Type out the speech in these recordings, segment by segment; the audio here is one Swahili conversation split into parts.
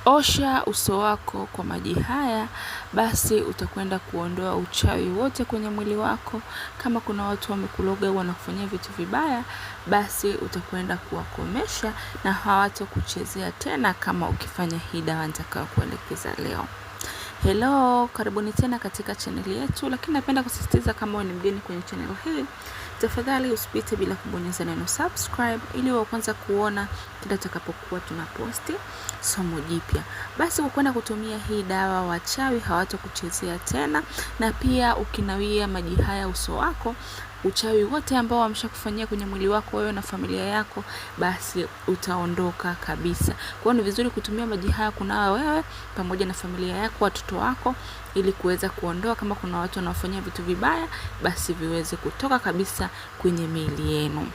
Osha uso wako kwa maji haya, basi utakwenda kuondoa uchawi wote kwenye mwili wako. Kama kuna watu wamekuloga au wanakufanyia vitu vibaya, basi utakwenda kuwakomesha na hawatakuchezea tena kama ukifanya hii dawa nitakayokuelekeza leo. Hello, karibuni tena katika channel yetu, lakini napenda kusisitiza kama wewe ni mgeni kwenye channel hii, tafadhali usipite bila kubonyeza neno subscribe ili uwe kwanza kuona kila tutakapokuwa tunaposti somo jipya. Basi ukwenda kutumia hii dawa, wachawi hawatakuchezea tena, na pia ukinawia maji haya uso wako, uchawi wote ambao wameshakufanyia kwenye mwili wako wewe na familia yako, basi utaondoka kabisa. Kwa hiyo ni vizuri kutumia maji haya kunawa wewe pamoja na familia yako, watoto wako, ili kuweza kuondoa kama kuna watu wanaofanyia vitu vibaya, basi viweze kutoka kabisa kwenye miili yenu.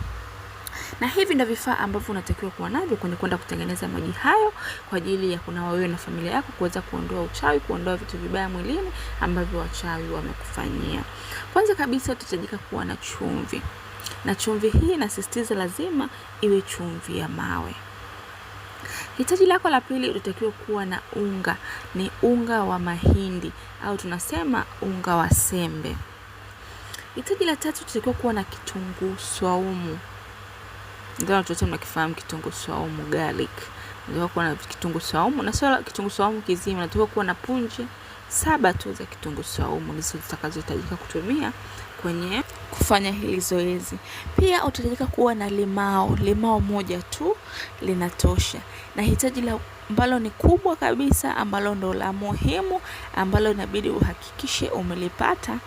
Na hivi ndio vifaa ambavyo unatakiwa kuwa navyo kwenye kwenda kutengeneza maji hayo kwa ajili ya kunawa wewe na familia yako, kuweza kuondoa uchawi, kuondoa vitu vibaya mwilini ambavyo wachawi wamekufanyia. Kwanza kabisa utahitajika kuwa na chumvi. Na chumvi hii nasisitiza lazima iwe chumvi ya mawe. Hitaji lako la pili, utatakiwa kuwa na unga. Ni unga wa mahindi au tunasema unga wa sembe. Hitaji la tatu, utatakiwa kuwa na kitunguu swaumu. Ndio watu mnakifahamu kitunguu swaumu, garlic. Ndio kuwa na kitunguu swaumu, na sio kitunguu swaumu kizima, natakiwa kuwa na punje 7 tu za kitunguu swaumu ndizo zitakazohitajika kutumia kwenye kufanya hili zoezi. Pia utahitajika kuwa na limao moja tu linatosha. Na hitaji la ambalo ni kubwa kabisa, ambalo ndo la muhimu, ambalo inabidi uhakikishe umelipata,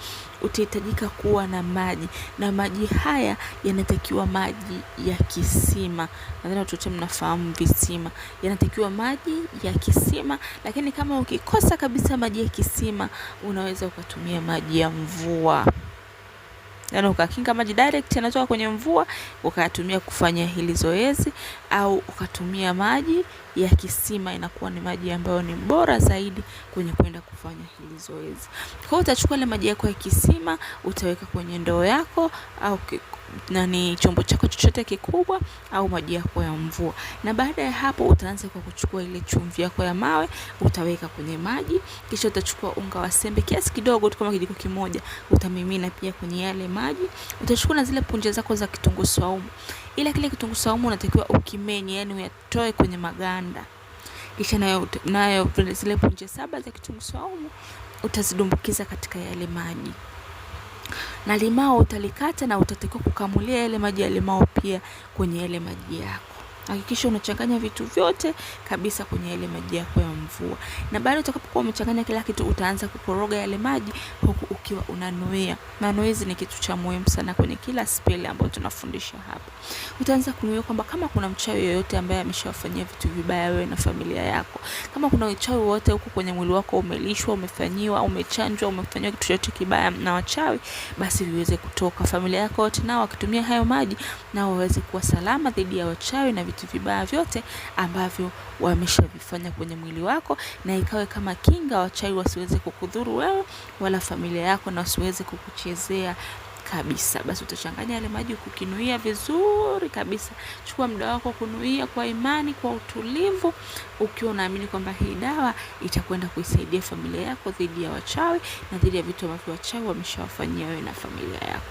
utahitajika kuwa na maji. Na maji haya yanatakiwa maji ya kisima. Nadhani watu wote mnafahamu visima. Yanatakiwa maji ya kisima, lakini kama ukikosa kabisa maji ya kisima, unaweza ukatumia maji ya mvua. Yaani ukakinga maji direct yanatoka kwenye mvua ukayatumia kufanya hili zoezi, au ukatumia maji ya kisima, inakuwa ni maji ambayo ni bora zaidi kwenye kwenda kufanya hili zoezi. Kwa hiyo utachukua ile maji yako ya kisima, utaweka kwenye ndoo yako au chombo chako chochote kikubwa, au maji yako ya mvua. Na baada ya hapo utaanza kwa kuchukua ile chumvi yako ya mawe, utaweka kwenye maji, kisha utachukua unga wa sembe kiasi kidogo tu kama kijiko kimoja, utamimina pia kwenye yale maji. Utachukua na zile punje zako za kitunguu swaumu. Ila kile kitunguu swaumu unatakiwa ukimenye, yani uyatoe kwenye maganda. Kisha nayo zile punje 7 za kitunguu swaumu utazidumbukiza katika yale maji. Na limao utalikata na utatakiwa kukamulia yale maji ya limao pia kwenye yale maji yako. Hakikisha unachanganya vitu vyote kabisa kwenye yale maji yako ya mvua. Na baada utakapokuwa umechanganya kila kitu, utaanza kukoroga yale maji huku ukiwa unanuia. Manuizi ni kitu cha muhimu sana kwenye kila spell ambayo tunafundisha hapa. Utaanza kunuia kwamba kama kuna mchawi yoyote ambaye ameshawafanyia vitu vibaya wewe na familia yako, kama kuna uchawi wote huko kwenye mwili wako umelishwa, umefanyiwa, umechanjwa, umefanywa kitu chochote kibaya na wachawi, basi viweze kutoka. Familia yako wote nao wakitumia hayo maji, nao waweze kuwa salama dhidi ya wachawi na vitu vibaya vyote ambavyo wameshavifanya kwenye mwili wako, na ikawe kama kinga, wachawi wasiweze kukudhuru wewe wala familia yako, na wasiweze kukuchezea kabisa. Basi utachanganya yale maji kukinuia vizuri kabisa. Chukua muda wako kunuia kwa imani, kwa utulivu, ukiwa unaamini kwamba hii dawa itakwenda kuisaidia familia yako dhidi ya wachawi na dhidi ya vitu ambavyo wachawi wameshawafanyia wewe na familia yako.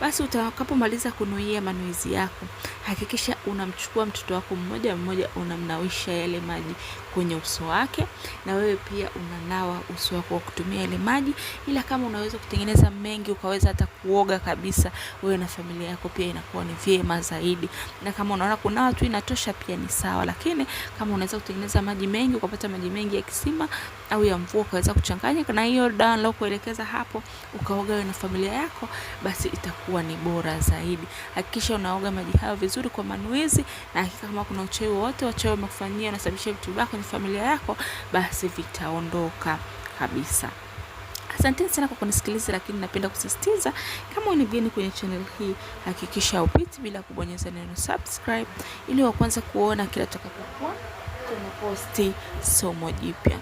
Basi utakapomaliza kunuia manuizi yako, hakikisha unamchukua mtoto wako mmoja mmoja, unamnawisha yale maji kwenye uso wake, na wewe pia unanawa uso wako kwa kutumia yale maji. Ila kama unaweza kutengeneza mengi, ukaweza hata kuoga kabisa wewe na familia yako, pia inakuwa ni vyema zaidi. Na kama unaona kunawa tu inatosha, pia ni sawa. Lakini kama unaweza kutengeneza maji mengi, ukapata maji mengi ya kisima au ya mvua, ukaweza kuchanganya na hiyo dawa nilokuelekeza hapo, ukaoga wewe na familia yako, basi itakuwa ni bora zaidi. Hakikisha unaoga maji hayo vizuri kwa manuizi, na hakika kama kuna uchawi wote wachawi wamekufanyia na sababisha vitu vibaya kwenye familia yako, basi vitaondoka kabisa. Asante sana kwa kunisikiliza, lakini napenda kusisitiza kama ni mgeni kwenye channel hii, hakikisha upiti bila kubonyeza neno subscribe ili wa kwanza kuona kila tutakapokuwa tunaposti somo jipya.